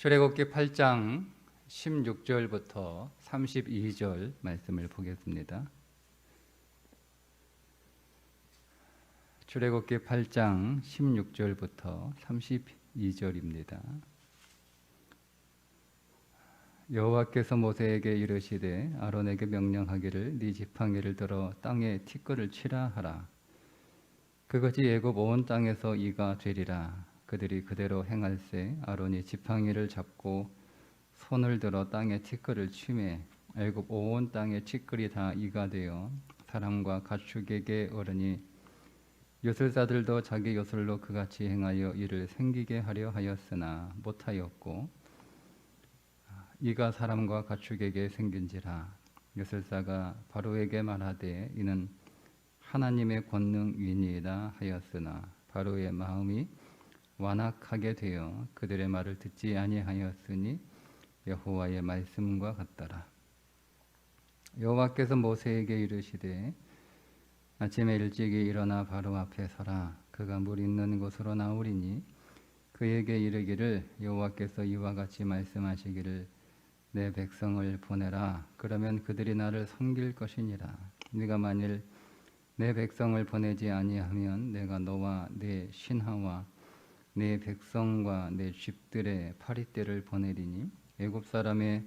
출애굽기 8장 16절부터 32절 말씀을 보겠습니다. 출애굽기 8장 16절부터 32절입니다. 여호와께서 모세에게 이르시되 아론에게 명령하기를 네 지팡이를 들어 땅에 티끌을 치라 하라. 그것이 애굽 온 땅에서 이가 되리라. 그들이 그대로 행할세 아론이 지팡이를 잡고 손을 들어 땅에 티끌을 치매 애굽 온 땅에 티끌이 다 이가 되어 사람과 가축에게 어르니 요술사들도 자기 요술로 그같이 행하여 이를 생기게 하려 하였으나 못하였고 이가 사람과 가축에게 생긴지라. 요술사가 바로에게 말하되 이는 하나님의 권능이니이다 하였으나 바로의 마음이 완악하게 되어 그들의 말을 듣지 아니하였으니 여호와의 말씀과 같더라. 여호와께서 모세에게 이르시되 아침에 일찍이 일어나 바로 앞에 서라. 그가 물 있는 곳으로 나오리니 그에게 이르기를 여호와께서 이와 같이 말씀하시기를 내 백성을 보내라. 그러면 그들이 나를 섬길 것이니라. 네가 만일 내 백성을 보내지 아니하면 내가 너와 내 신하와 내 백성과 내 집들의 파리떼를 보내리니 애굽 사람의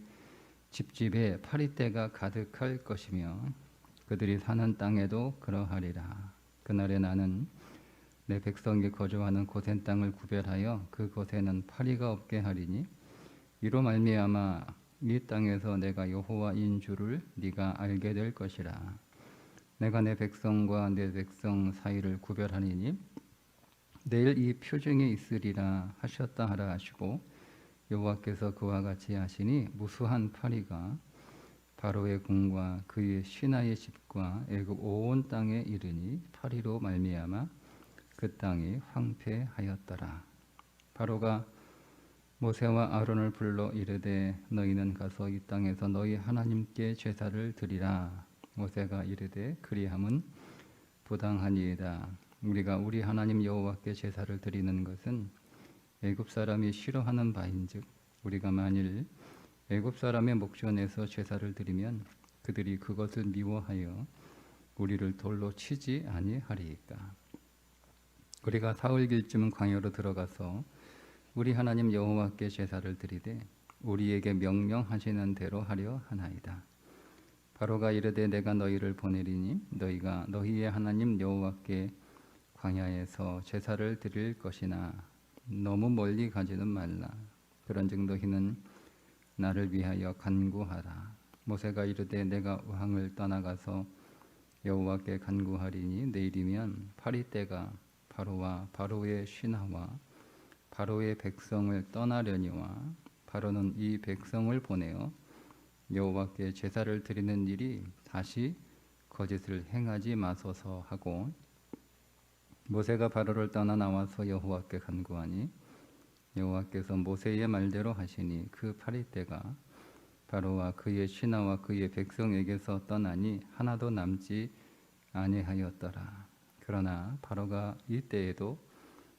집집에 파리떼가 가득할 것이며 그들이 사는 땅에도 그러하리라. 그날에 나는 내 백성이 거주하는 고센 땅을 구별하여 그곳에는 파리가 없게 하리니 이로 말미암아 이 땅에서 내가 여호와인 줄을 네가 알게 될 것이라. 내가 내 백성과 내 백성 사이를 구별하리니 내일 이 표징이 있으리라 하셨다 하라 하시고 여호와께서 그와 같이 하시니 무수한 파리가 바로의 궁과 그의 신하의 집과 애굽 온 땅에 이르니 파리로 말미암아 그 땅이 황폐하였더라. 바로가 모세와 아론을 불러 이르되 너희는 가서 이 땅에서 너희 하나님께 제사를 드리라. 모세가 이르되 그리함은 부당하니이다. 우리가 우리 하나님 여호와께 제사를 드리는 것은 애굽 사람이 싫어하는 바인즉 우리가 만일 애굽 사람의 목전에서 제사를 드리면 그들이 그것을 미워하여 우리를 돌로 치지 아니하리이까. 우리가 사흘길쯤 광야로 들어가서 우리 하나님 여호와께 제사를 드리되 우리에게 명령하시는 대로 하려 하나이다. 바로가 이르되 내가 너희를 보내리니 너희가 너희의 하나님 여호와께 광야에서 제사를 드릴 것이나 너무 멀리 가지는 말라. 그런즉 너희는 나를 위하여 간구하라. 모세가 이르되 내가 왕을 떠나가서 여호와께 간구하리니 내일이면 파리떼가 바로와 바로의 신하와 바로의 백성을 떠나려니와 바로는 이 백성을 보내어 여호와께 제사를 드리는 일이 다시 거짓을 행하지 마소서 하고 모세가 바로를 떠나 나와서 여호와께 간구하니 여호와께서 모세의 말대로 하시니 그 파리떼가 바로와 그의 신하와 그의 백성에게서 떠나니 하나도 남지 아니하였더라. 그러나 바로가 이때에도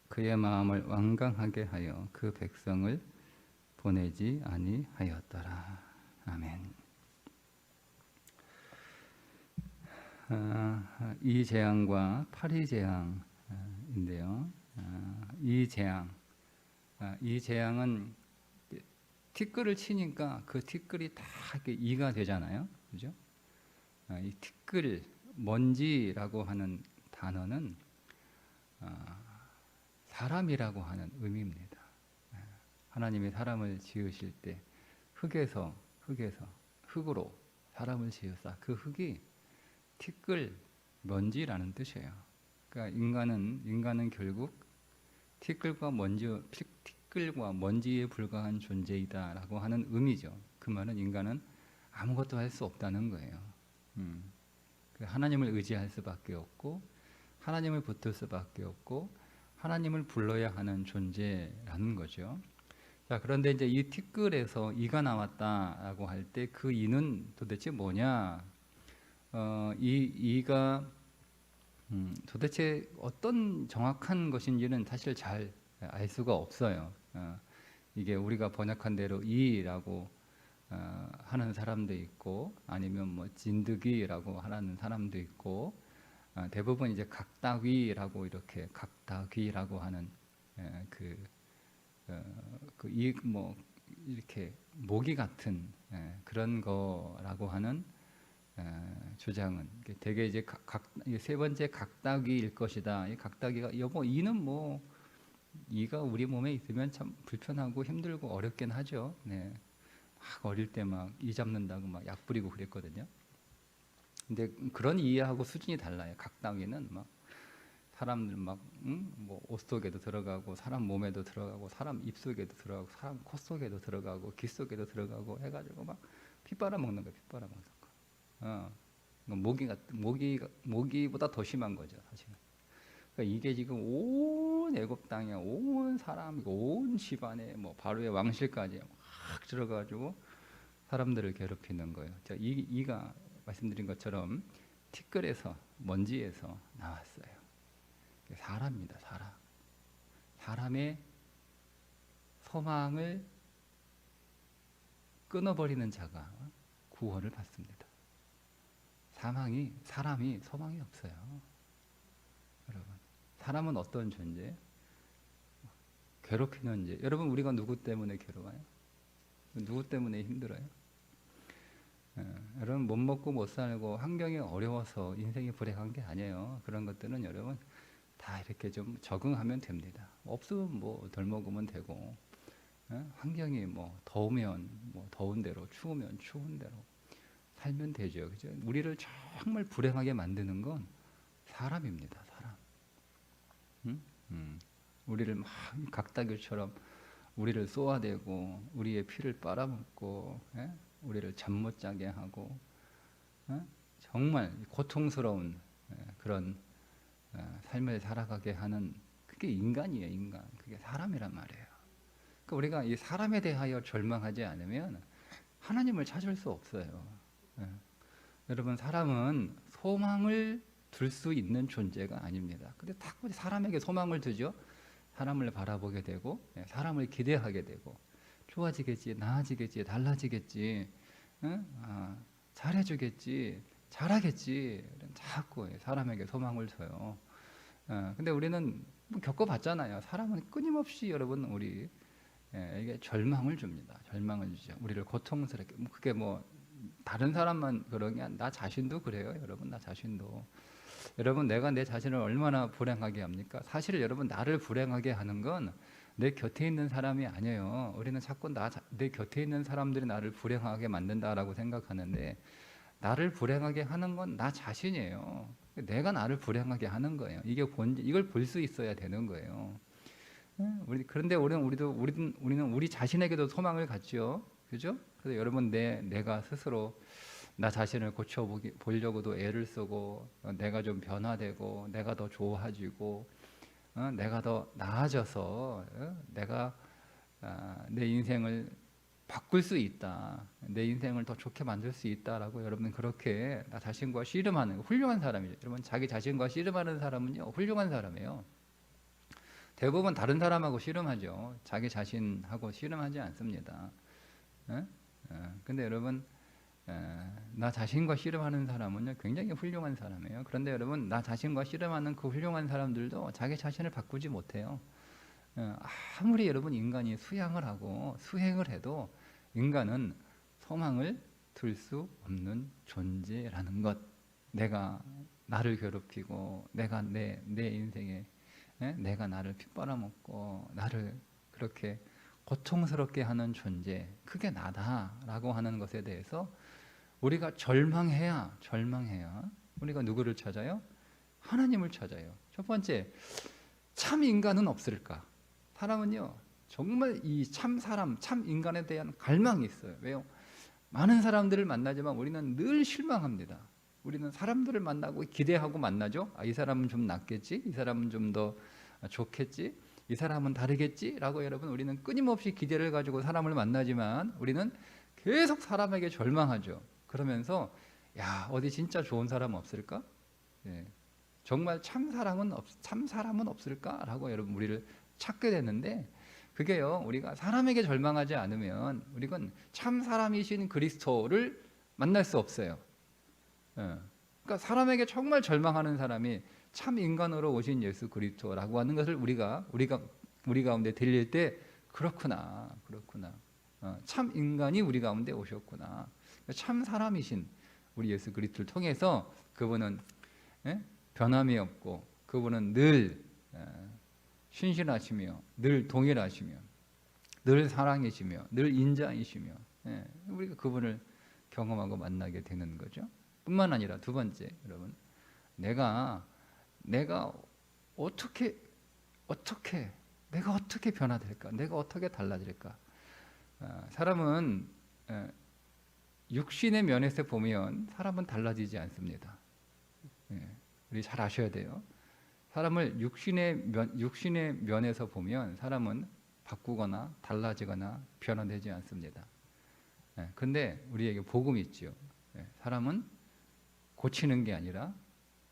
그의 마음을 완강하게 하여 그 백성을 보내지 아니하였더라. 아멘. 이 재앙과 파리 재앙인데요. 이 재앙은 티끌을 치니까 그 티끌이 다 이렇게 이가 되잖아요, 그죠? 이 티끌, 먼지라고 하는 단어는 사람이라고 하는 의미입니다. 하나님이 사람을 지으실 때 흙으로 사람을 지으사 그 흙이 티끌, 먼지라는 뜻이에요. 그러니까 인간은 결국 티끌과 먼지에 불과한 존재이다라고 하는 의미죠. 그 말은 인간은 아무것도 할 수 없다는 거예요. 하나님을 의지할 수밖에 없고 하나님을 붙들 수밖에 없고 하나님을 불러야 하는 존재라는 거죠. 자, 그런데 이제 이 티끌에서 이가 나왔다라고 할 때 그 이는 도대체 뭐냐? 이가 도대체 어떤 정확한 것인지는 사실 잘 알 수가 없어요. 이게 우리가 번역한 대로 이라고 하는 사람도 있고, 아니면 뭐 진드기라고 하는 사람도 있고, 대부분 이제 각다귀라고 이렇게 각다귀라고 하는 뭐 이렇게 모기 같은 그런 거라고 하는 주장은 되게 이제 세 번째 각다귀일 것이다. 이 각다귀가 여보 이는 뭐 이가 우리 몸에 있으면 참 불편하고 힘들고 어렵긴 하죠. 네. 막 어릴 때 막 이 잡는다고 막 약 뿌리고 그랬거든요. 근데 그런 이해하고 수준이 달라요. 각다귀는 막 사람들 뭐 옷 속에도 들어가고 사람 몸에도 들어가고 사람 입 속에도 들어가고 사람 코 속에도 들어가고 귀 속에도 들어가고 해가지고 막 피 빨아먹는 거, 피 빨아먹는 거. 모기보다 더 심한 거죠, 사실은. 그러니까 이게 지금 온 애굽 땅에 온 사람, 온 집안에 뭐 바로의 왕실까지 막 들어가지고 사람들을 괴롭히는 거예요. 이가 말씀드린 것처럼 티끌에서 먼지에서 나왔어요. 사람입니다, 사람. 사람의 소망을 끊어버리는 자가 구원을 받습니다. 사람이 소망이 없어요. 여러분, 사람은 어떤 존재? 괴롭히는 존재. 여러분, 우리가 누구 때문에 괴로워요? 누구 때문에 힘들어요? 여러분, 못 먹고 못 살고 환경이 어려워서 인생이 불행한 게 아니에요. 그런 것들은 여러분 다 이렇게 좀 적응하면 됩니다. 없으면 뭐 덜 먹으면 되고, 환경이 뭐 더우면 뭐 더운 대로, 추우면 추운 대로 살면 되죠. 그죠? 우리를 정말 불행하게 만드는 건 사람입니다. 사람. 우리를 막 각다귀처럼 우리를 쏘아대고 우리의 피를 빨아먹고, 우리를 잠 못 자게 하고, 정말 고통스러운 그런 삶을 살아가게 하는, 그게 인간이에요. 인간. 그게 사람이란 말이에요. 그러니까 우리가 이 사람에 대하여 절망하지 않으면 하나님을 찾을 수 없어요. 여러분, 사람은 소망을 둘 수 있는 존재가 아닙니다. 근데 자꾸 사람에게 소망을 두죠. 사람을 바라보게 되고, 사람을 기대하게 되고, 좋아지겠지, 나아지겠지, 달라지겠지, 잘해주겠지, 잘하겠지, 자꾸 사람에게 소망을 줘요. 근데 우리는 뭐 겪어봤잖아요. 사람은 끊임없이 여러분 우리에게 절망을 줍니다. 절망을 주죠. 우리를 고통스럽게. 그게 뭐 다른 사람만 그런 게 아니라 나 자신도 그래요. 여러분, 나 자신도. 여러분, 내가 내 자신을 얼마나 불행하게 합니까? 사실 여러분, 나를 불행하게 하는 건 내 곁에 있는 사람이 아니에요. 우리는 자꾸 내 곁에 있는 사람들이 나를 불행하게 만든다라고 생각하는데, 나를 불행하게 하는 건 나 자신이에요. 내가 나를 불행하게 하는 거예요. 이걸 볼 수 있어야 되는 거예요. 그런데 우리는 우리 자신에게도 소망을 갖죠. 그죠? 그래서 여러분, 내가 스스로 나 자신을 고쳐보려고도 애를 쓰고, 내가 좀 변화되고, 내가 더 좋아지고, 내가 더 나아져서, 내가 내 인생을 바꿀 수 있다, 내 인생을 더 좋게 만들 수 있다라고 여러분 그렇게 나 자신과 씨름하는 훌륭한 사람이죠. 여러분, 자기 자신과 씨름하는 사람은요 훌륭한 사람이에요. 대부분 다른 사람하고 씨름하죠. 자기 자신하고 씨름하지 않습니다. 근데 여러분, 나 자신과 씨름하는 사람은요 굉장히 훌륭한 사람이에요. 그런데 여러분, 나 자신과 씨름하는 그 훌륭한 사람들도 자기 자신을 바꾸지 못해요. 아무리 여러분 인간이 수양을 하고 수행을 해도 인간은 소망을 둘 수 없는 존재라는 것. 내가 나를 괴롭히고, 내가 내 인생에 내가 나를 핏바라먹고 나를 그렇게 고통스럽게 하는 존재, 그게 나다라고 하는 것에 대해서 우리가 절망해야 우리가 누구를 찾아요? 하나님을 찾아요. 첫 번째, 참 인간은 없을까? 사람은요 정말 이 참 사람, 참 인간에 대한 갈망이 있어요. 왜요? 많은 사람들을 만나지만 우리는 늘 실망합니다. 우리는 사람들을 만나고 기대하고 만나죠. 이 사람은 좀 낫겠지, 이 사람은 좀 더 좋겠지, 이 사람은 다르겠지 라고 여러분 우리는 끊임없이 기대를 가지고 사람을 만나지만 우리는 계속 사람에게 절망하죠. 그러면서 어디 진짜 좋은 사람 없을까? 정말 참 사람은 없을까라고 여러분 우리를 찾게 되는데, 그게요, 우리가 사람에게 절망하지 않으면 우리는 참 사람이신 그리스도를 만날 수 없어요. 그러니까 사람에게 정말 절망하는 사람이 참 인간으로 오신 예수 그리스도라고 하는 것을 우리 가운데 들릴 때 그렇구나. 참 인간이 우리 가운데 오셨구나. 참 사람이신 우리 예수 그리스도를 통해서 그분은 변함이 없고 그분은 늘 신실하시며 늘 동일하시며 늘 사랑이시며 늘 인자이시며 우리가 그분을 경험하고 만나게 되는 거죠. 뿐만 아니라 두 번째, 여러분, 내가 어떻게 변화될까? 내가 어떻게 달라질까? 사람은 육신의 면에서 보면 사람은 달라지지 않습니다. 우리 잘 아셔야 돼요. 사람을 육신의 면에서 보면 사람은 바꾸거나 달라지거나 변화되지 않습니다. 근데 우리에게 복음이 있죠. 사람은 고치는 게 아니라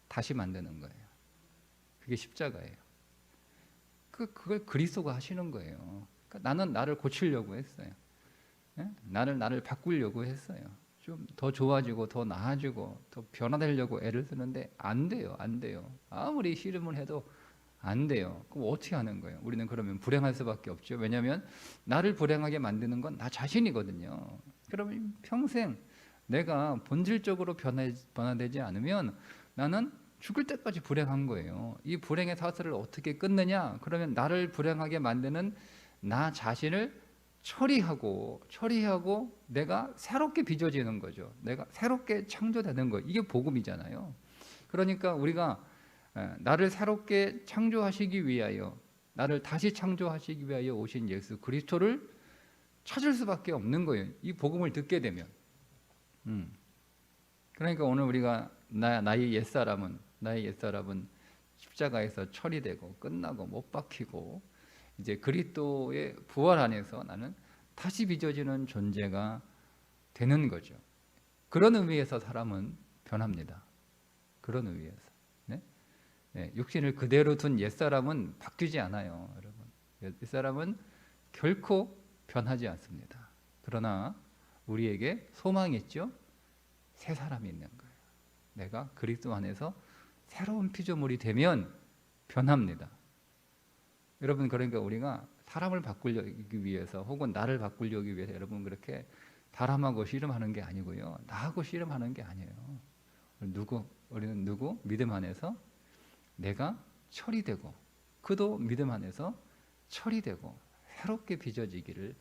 다시 만드는 거예요. 그게 십자가예요. 그걸 그리스도가 하시는 거예요. 그러니까 나는 나를 고치려고 했어요. 나를 바꾸려고 했어요. 좀 더 좋아지고 더 나아지고 더 변화되려고 애를 쓰는데 안 돼요. 아무리 씨름을 해도 안 돼요. 그럼 어떻게 하는 거예요? 우리는 그러면 불행할 수밖에 없죠. 왜냐하면 나를 불행하게 만드는 건 나 자신이거든요. 그러면 평생 내가 본질적으로 변화되지 않으면 나는 죽을 때까지 불행한 거예요. 이 불행의 사슬을 어떻게 끊느냐? 그러면 나를 불행하게 만드는 나 자신을 처리하고 내가 새롭게 빚어지는 거죠. 내가 새롭게 창조되는 거. 이게 복음이잖아요. 그러니까 우리가 나를 새롭게 창조하시기 위하여, 나를 다시 창조하시기 위하여 오신 예수 그리스도를 찾을 수밖에 없는 거예요. 이 복음을 듣게 되면. 그러니까 오늘 우리가 나의 옛사람은 십자가에서 처리되고 끝나고 못 박히고 이제 그리스도의 부활 안에서 나는 다시 빚어지는 존재가 되는 거죠. 그런 의미에서 사람은 변합니다. 그런 의미에서. 육신을 그대로 둔 옛사람은 바뀌지 않아요, 여러분. 옛사람은 결코 변하지 않습니다. 그러나 우리에게 소망이 있죠. 새 사람이 있는 거예요. 내가 그리스도 안에서 새로운 피조물이 되면 변합니다. 여러분, 그러니까 우리가 사람을 바꾸기 위해서 혹은 나를 바꾸려기 위해서 여러분 그렇게 사람하고 씨름하는 게 아니고요. 나하고 씨름하는 게 아니에요. 우리는 누구? 믿음 안에서 내가 처리되고 그도 믿음 안에서 처리되고 새롭게 빚어지기를,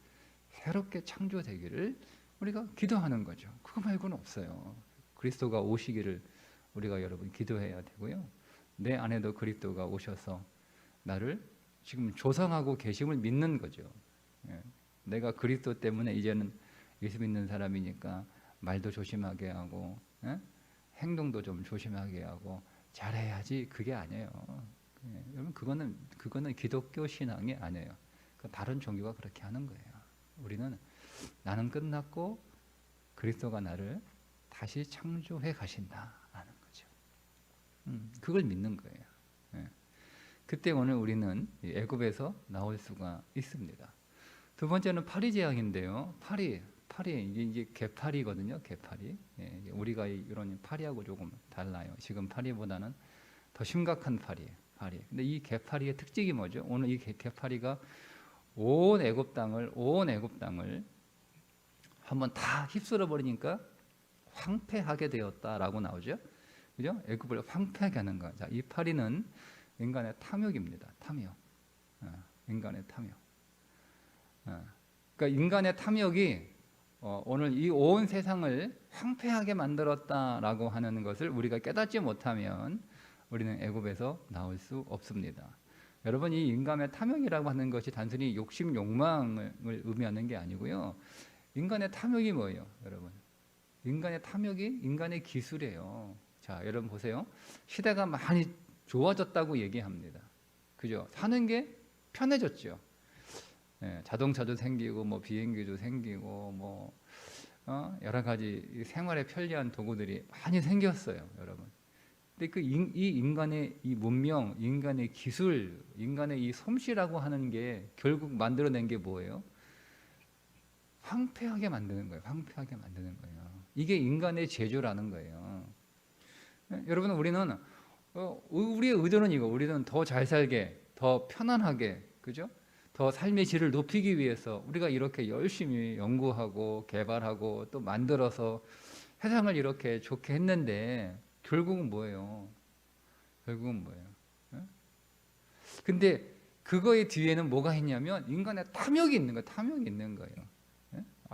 새롭게 창조되기를 우리가 기도하는 거죠. 그거 말고는 없어요. 그리스도가 오시기를 우리가 여러분 기도해야 되고요. 내 안에도 그리스도가 오셔서 나를 지금 조성하고 계심을 믿는 거죠. 내가 그리스도 때문에 이제는 예수 믿는 사람이니까 말도 조심하게 하고 행동도 좀 조심하게 하고 잘해야지, 그게 아니에요. 여러분, 그거는 기독교 신앙이 아니에요. 다른 종교가 그렇게 하는 거예요. 우리는 나는 끝났고 그리스도가 나를 다시 창조해 가신다라는 거죠. 그걸 믿는 거예요. 그때 오늘 우리는 애굽에서 나올 수가 있습니다. 두 번째는 파리 재앙인데요. 파리 이게 개파리거든요. 개파리. 우리가 이런 파리하고 조금 달라요. 지금 파리보다는 더 심각한 파리예요. 근데 이 개파리의 특징이 뭐죠? 오늘 이 개파리가 온 애굽 땅을 한번 다 휩쓸어 버리니까 황폐하게 되었다라고 나오죠. 그죠? 애굽을 황폐하게 하는 거. 자, 이 파리는 인간의 탐욕입니다. 탐욕. 인간의 탐욕. 그러니까 인간의 탐욕이 오늘 이 온 세상을 황폐하게 만들었다라고 하는 것을 우리가 깨닫지 못하면 우리는 애굽에서 나올 수 없습니다. 여러분, 이 인간의 탐욕이라고 하는 것이 단순히 욕심, 욕망을 의미하는 게 아니고요. 인간의 탐욕이 뭐예요, 여러분? 인간의 탐욕이 인간의 기술이에요. 자, 여러분 보세요. 시대가 많이 좋아졌다고 얘기합니다. 그죠? 사는 게 편해졌죠. 자동차도 생기고 뭐 비행기도 생기고 뭐 여러 가지 생활에 편리한 도구들이 많이 생겼어요, 여러분. 근데 이 인간의 이 문명, 인간의 기술, 인간의 이 솜씨라고 하는 게 결국 만들어낸 게 뭐예요? 황폐하게 만드는 거예요. 황폐하게 만드는 거예요. 이게 인간의 재주라는 거예요. 여러분, 우리는 우리의 의도는 이거. 우리는 더 잘 살게, 더 편안하게, 그죠? 더 삶의 질을 높이기 위해서 우리가 이렇게 열심히 연구하고 개발하고 또 만들어서 세상을 이렇게 좋게 했는데 결국은 뭐예요? 결국은 뭐예요? 근데 그거의 뒤에는 뭐가 있냐면 인간의 탐욕이 있는 거예요. 탐욕이 있는 거예요.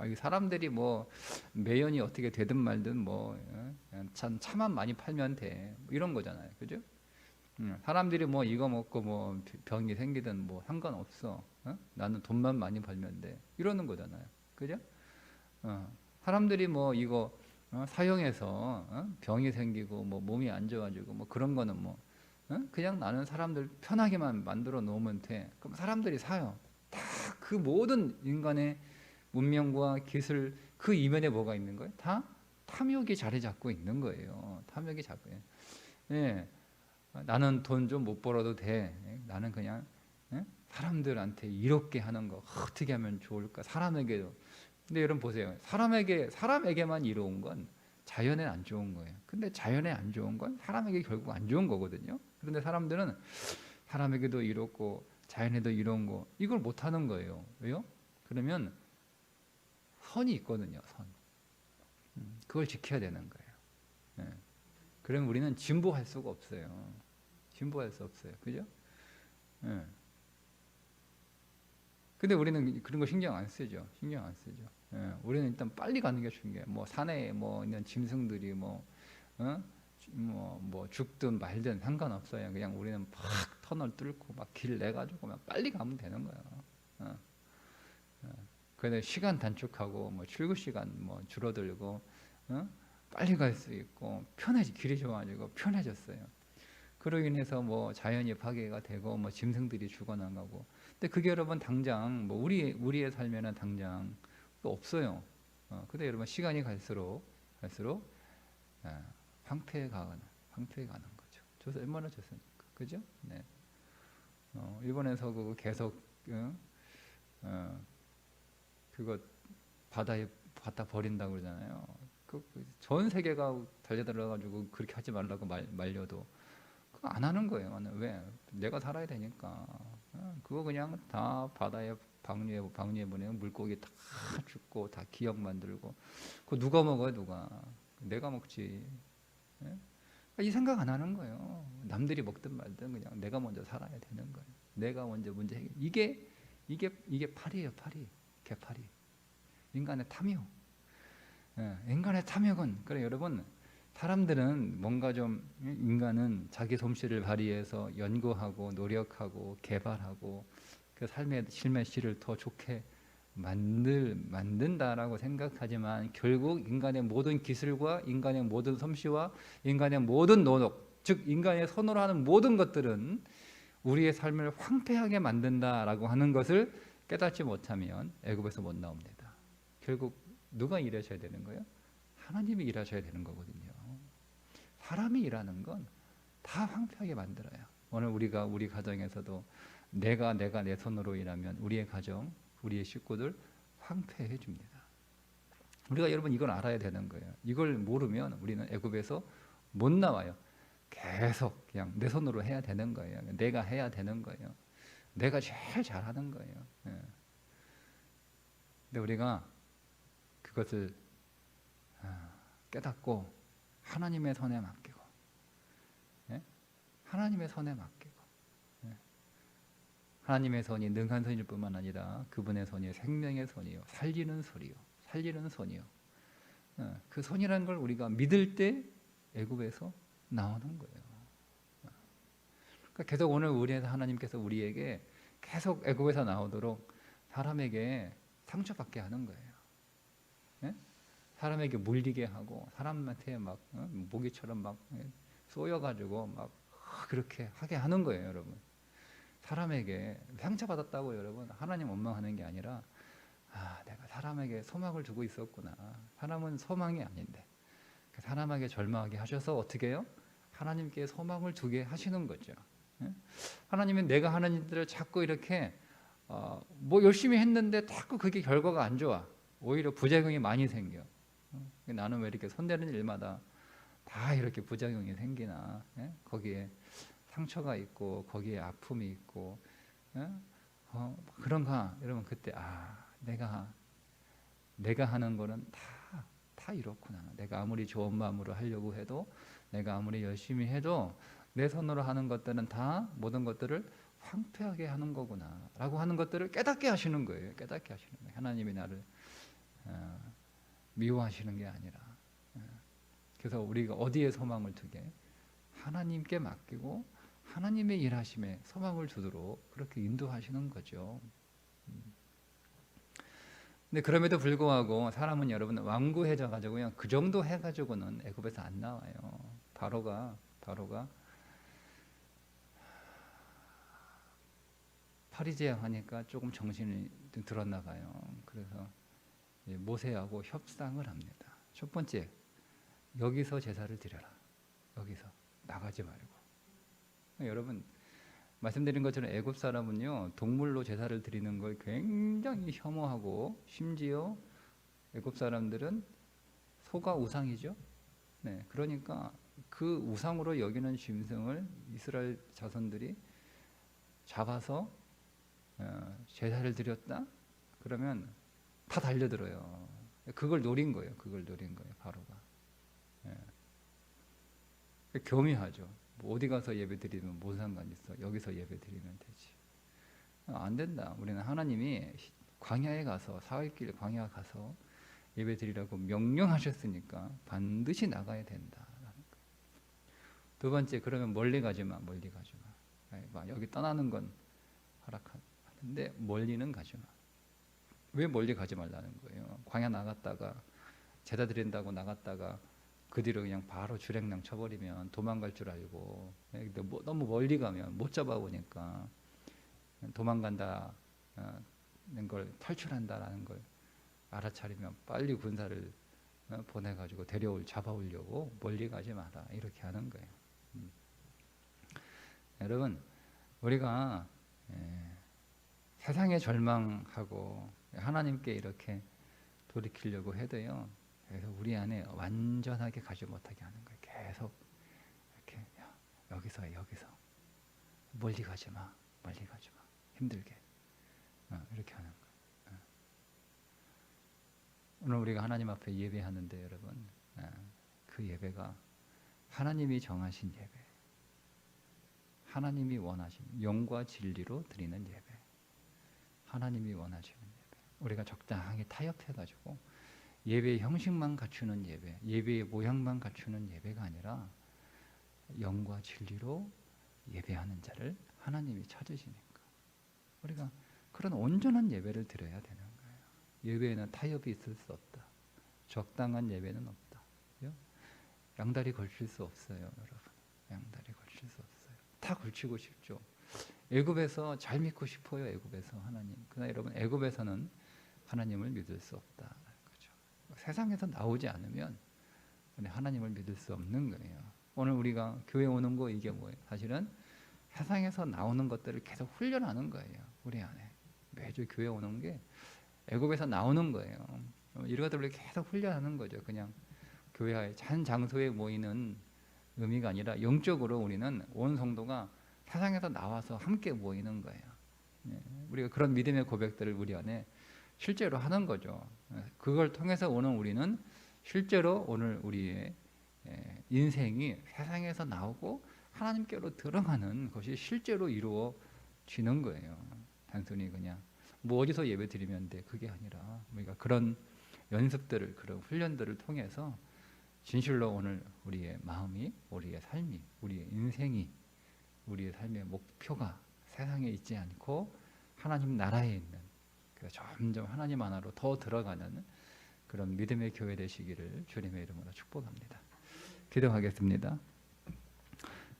이 사람들이 뭐 매연이 어떻게 되든 말든 뭐 차만 많이 팔면 돼, 뭐 이런 거잖아요, 그죠? 사람들이 뭐 이거 먹고 뭐 병이 생기든 뭐 상관없어. 나는 돈만 많이 벌면 돼, 이러는 거잖아요, 그죠? 사람들이 뭐 이거 사용해서 병이 생기고 뭐 몸이 안 좋아지고 뭐 그런 거는 뭐 그냥 나는 사람들 편하게만 만들어 놓으면 돼. 그럼 사람들이 사요. 다 그 모든 인간의 문명과 기술 그 이면에 뭐가 있는 거예요? 다 탐욕이 자리 잡고 있는 거예요. 탐욕이 잡고. 예. 나는 돈 좀 못 벌어도 돼. 나는 그냥 사람들한테 이롭게 하는 거 어떻게 하면 좋을까? 사람에게도. 근데 여러분 보세요. 사람에게만 이로운 건 자연에 안 좋은 거예요. 근데 자연에 안 좋은 건 사람에게 결국 안 좋은 거거든요. 그런데 사람들은 사람에게도 이롭고 자연에도 이로운 거 이걸 못 하는 거예요. 왜요? 그러면 선이 있거든요. 선. 그걸 지켜야 되는 거예요. 예. 그러면 우리는 진보할 수가 없어요. 진보할 수 없어요. 그죠? 예. 근데 우리는 그런 거 신경 안 쓰죠. 신경 안 쓰죠. 예. 우리는 일단 빨리 가는 게 중요해요. 뭐 산에 뭐 있는 짐승들이 뭐 죽든 말든 상관없어요. 그냥 우리는 막 터널 뚫고 막 길 내가지고 막 빨리 가면 되는 거예요. 그래서 시간 단축하고 뭐 출근 시간 뭐 줄어들고 빨리 갈 수 있고 길이 좋아지고 편해졌어요. 그로 인해서 뭐 자연이 파괴가 되고 뭐 짐승들이 죽어나가고. 근데 그게 여러분 당장 뭐 우리의 삶에는 당장 없어요. 근데 여러분 시간이 갈수록 황폐해 가는 거죠. 저서 얼마나 좋습니까? 그죠? 네. 일본에서 그거 계속 그거 바다에 갖다 버린다고 그러잖아요. 전 세계가 달려들어가지고 그렇게 하지 말라고 말려도 그거 안 하는 거예요. 왜? 내가 살아야 되니까. 그거 그냥 다 바다에 방류해 보내면 물고기 다 죽고 다 기억 만들고. 그거 누가 먹어요? 누가? 내가 먹지. 예? 이 생각 안 하는 거예요. 남들이 먹든 말든 그냥 내가 먼저 살아야 되는 거예요. 내가 먼저 문제 해결. 이게 팔이에요, 팔이. 개팔이. 인간의 탐욕. 인간의 탐욕은 그래 여러분. 사람들은 뭔가 좀 인간은 자기 솜씨를 발휘해서 연구하고 노력하고 개발하고 그 삶의 실매실을 더 좋게 만든다라고 생각하지만 결국 인간의 모든 기술과 인간의 모든 솜씨와 인간의 모든 노력, 즉 인간의 손으로 하는 모든 것들은 우리의 삶을 황폐하게 만든다라고 하는 것을 깨닫지 못하면 애굽에서 못 나옵니다. 결국 누가 일하셔야 되는 거예요? 하나님이 일하셔야 되는 거거든요. 사람이 일하는 건 다 황폐하게 만들어요. 오늘 우리 가정에서도 내가 내 손으로 일하면 우리의 가정, 우리의 식구들 황폐해 줍니다. 우리가 여러분 이걸 알아야 되는 거예요. 이걸 모르면 우리는 애굽에서 못 나와요. 계속 그냥 내 손으로 해야 되는 거예요. 내가 해야 되는 거예요. 내가 제일 잘하는 거예요. 근데 우리가 그것을 깨닫고 하나님의 손에 맡기고, 하나님의 손에 맡기고, 하나님의 손이 능한 손일 뿐만 아니라 그분의 손이 생명의 손이요, 살리는 손이요. 그 손이라는 걸 우리가 믿을 때 애굽에서 나오는 거예요. 그러니까 계속 오늘 하나님께서 우리에게 계속 애굽에서 나오도록 사람에게 상처받게 하는 거예요. 사람에게 물리게 하고 사람한테 막 모기처럼 막 쏘여가지고 막 그렇게 하게 하는 거예요, 여러분. 사람에게 상처받았다고 여러분 하나님 원망하는 게 아니라 내가 사람에게 소망을 두고 있었구나. 사람은 소망이 아닌데 사람에게 절망하게 하셔서 어떻게 해요? 하나님께 소망을 두게 하시는 거죠. 하나님은 내가 하는 일들을 자꾸 이렇게 뭐 열심히 했는데 자꾸 그게 결과가 안 좋아. 오히려 부작용이 많이 생겨. 나는 왜 이렇게 손대는 일마다 다 이렇게 부작용이 생기나? 거기에 상처가 있고 거기에 아픔이 있고 그런가? 여러분 그때 내가 하는 거는 다 이렇구나. 내가 아무리 좋은 마음으로 하려고 해도, 내가 아무리 열심히 해도 내 손으로 하는 것들은 다 모든 것들을 황폐하게 하는 거구나 라고 하는 것들을 깨닫게 하시는 거예요. 깨닫게 하시는 거예요. 하나님이 나를 미워하시는 게 아니라. 그래서 우리가 어디에 소망을 두게? 하나님께 맡기고 하나님의 일하심에 소망을 두도록 그렇게 인도하시는 거죠. 근데 그럼에도 불구하고 사람은 여러분 완고해져 가지고요, 그 정도 해가지고는 애굽에서 안 나와요. 바로가 파리제왕 하니까 조금 정신이 들었나 봐요. 그래서 모세하고 협상을 합니다. 첫 번째, 여기서 제사를 드려라. 여기서 나가지 말고. 여러분 말씀드린 것처럼 애굽 사람은요, 동물로 제사를 드리는 걸 굉장히 혐오하고, 심지어 애굽 사람들은 소가 우상이죠. 네, 그러니까 그 우상으로 여기는 짐승을 이스라엘 자손들이 잡아서 제사를 드렸다? 그러면 다 달려들어요. 그걸 노린 거예요. 바로가. 교미하죠. 뭐 어디 가서 예배 드리면 뭔 상관 있어? 여기서 예배 드리면 되지. 안 된다. 우리는 하나님이 광야에 가서, 사흘길 광야 가서 예배 드리라고 명령하셨으니까 반드시 나가야 된다. 두 번째, 그러면 멀리 가지 마. 여기 떠나는 건 허락하는데 멀리는 가지 마. 왜 멀리 가지 말라는 거예요? 광야 나갔다가 제사 드린다고 나갔다가 그 뒤로 그냥 바로 주랭랑 쳐버리면 도망갈 줄 알고, 근데 너무 멀리 가면 못 잡아보니까 도망간다는 걸, 탈출한다라는 걸 알아차리면 빨리 군사를 보내가지고 잡아오려고 멀리 가지 마라, 이렇게 하는 거예요. 여러분, 우리가 세상에 절망하고 하나님께 이렇게 돌이키려고 해도요, 그래서 우리 안에 완전하게 가지 못하게 하는 거예요. 계속 이렇게 여기서 멀리 가지 마, 힘들게 이렇게 하는 거예요. 오늘 우리가 하나님 앞에 예배하는데 여러분, 그 예배가 하나님이 정하신 예배, 하나님이 원하시는 영과 진리로 드리는 예배, 하나님이 원하시는 예배, 우리가 적당하게 타협해가지고 예배의 형식만 갖추는 예배, 예배의 모양만 갖추는 예배가 아니라 영과 진리로 예배하는 자를 하나님이 찾으시니까 우리가 그런 온전한 예배를 드려야 되는 거예요. 예배에는 타협이 있을 수 없다. 적당한 예배는 없다. 양다리 걸칠 수 없어요, 여러분. 양다리 걸칠 수 없어요. 다 걸치고 싶죠. 애굽에서 잘 믿고 싶어요, 애굽에서 하나님. 그러나 여러분, 애굽에서는 하나님을 믿을 수 없다. 세상에서 나오지 않으면 하나님을 믿을 수 없는 거예요. 오늘 우리가 교회 오는 거, 이게 뭐예요? 사실은 세상에서 나오는 것들을 계속 훈련하는 거예요. 우리 안에 매주 교회 오는 게 애굽에서 나오는 거예요. 이런 것들을 계속 훈련하는 거죠. 그냥 교회의 한 장소에 모이는 의미가 아니라 영적으로 우리는 온 성도가 세상에서 나와서 함께 모이는 거예요. 우리가 그런 믿음의 고백들을 우리 안에 실제로 하는 거죠. 그걸 통해서 오늘 우리는 실제로 오늘 우리의 인생이 세상에서 나오고 하나님께로 들어가는 것이 실제로 이루어지는 거예요. 단순히 그냥 뭐 어디서 예배 드리면 돼, 그게 아니라 우리가 그런 연습들을, 그런 훈련들을 통해서 진실로 오늘 우리의 마음이, 우리의 삶이, 우리의 인생이, 우리의 삶의 목표가 세상에 있지 않고 하나님 나라에 있는, 점점 하나님 하나로 더 들어가는 그런 믿음의 교회 되시기를 주님의 이름으로 축복합니다. 기도하겠습니다.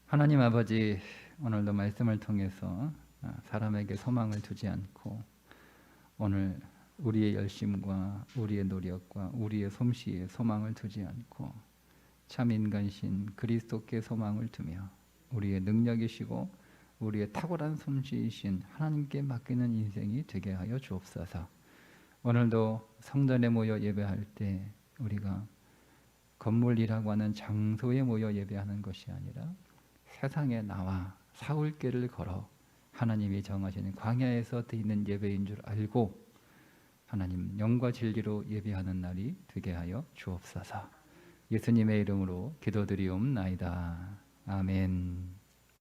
하나님 아버지, 오늘도 말씀을 통해서 사람에게 소망을 두지 않고 오늘 우리의 열심과 우리의 노력과 우리의 솜씨에 소망을 두지 않고 참 인간신 그리스도께 소망을 두며 우리의 능력이시고 우리의 탁월한 솜씨이신 하나님께 맡기는 인생이 되게 하여 주옵소서. 오늘도 성전에 모여 예배할 때 우리가 건물이라고 하는 장소에 모여 예배하는 것이 아니라 세상에 나와 사울길을 걸어 하나님이 정하시는 광야에서 드리는 예배인 줄 알고 하나님 영과 진리로 예배하는 날이 되게 하여 주옵소서. 예수님의 이름으로 기도드리옵나이다. 아멘.